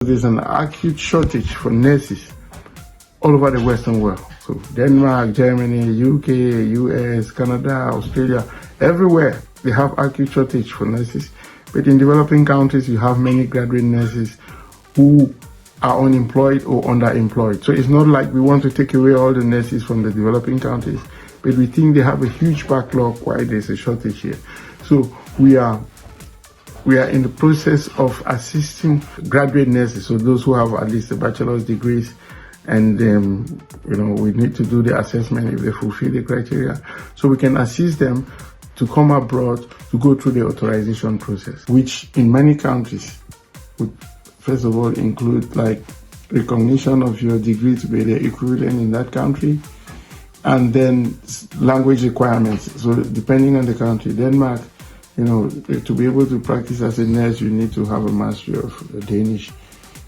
There's an acute shortage for nurses all over the Western world. So Denmark, Germany, UK, US, Canada, Australia, everywhere they have acute shortage for nurses. But in developing countries, you have many graduate nurses who are unemployed or underemployed. So it's not like we want to take away all the nurses from the developing countries, but we think they have a huge backlog why there's a shortage here. So we are in the process of assisting graduate nurses, so those who have at least a bachelor's degrees, and we need to do the assessment if they fulfill the criteria, so we can assist them to come abroad to go through the authorization process, which in many countries would first of all include like recognition of your degree to be the equivalent in that country, and then language requirements. So depending on the country, Denmark, to be able to practice as a nurse, you need to have a mastery of Danish.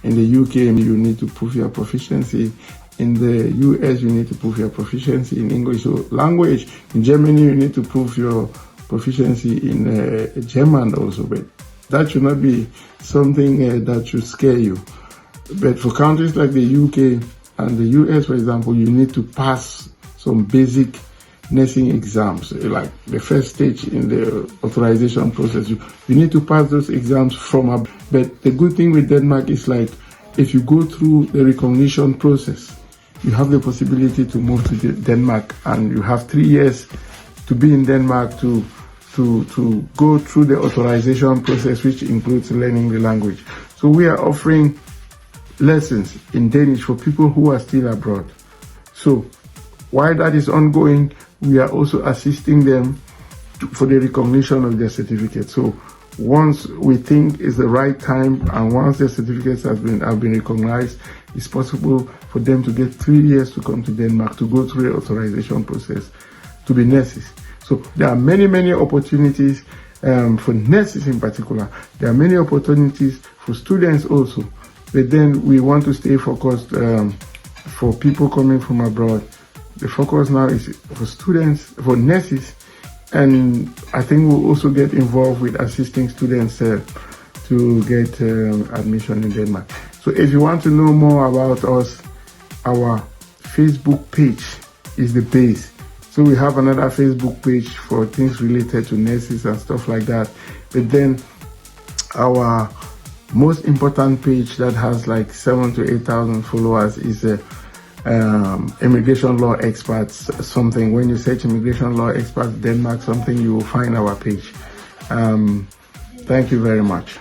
In the UK, you need to prove your proficiency. In the US, you need to prove your proficiency in English. So language, in Germany, you need to prove your proficiency in German also. But that should not be something that should scare you. But for countries like the UK and the US, for example, you need to pass some basic nursing exams, like the first stage in the authorization process. You need to pass those exams from up. But the good thing with Denmark is like, if you go through the recognition process, you have the possibility to move to Denmark, and you have 3 years to be in Denmark to go through the authorization process, which includes learning the language. So we are offering lessons in Danish for people who are still abroad. So while that is ongoing, we are also assisting them for the recognition of their certificate. So once we think is the right time, and once their certificates have been recognized, it's possible for them to get 3 years to come to Denmark to go through the authorization process to be nurses. So there are many opportunities for nurses in particular. There are many opportunities for students also. But then we want to stay focused for people coming from abroad. The focus now is for students, for nurses, and I think we'll also get involved with assisting students to get admission in Denmark. So if you want to know more about us, our Facebook page is the base. So we have another Facebook page for things related to nurses and stuff like that. But then our most important page that has like 7,000 to 8,000 followers is immigration law experts something. When you search immigration law experts Denmark something, you will find our page. Thank you very much.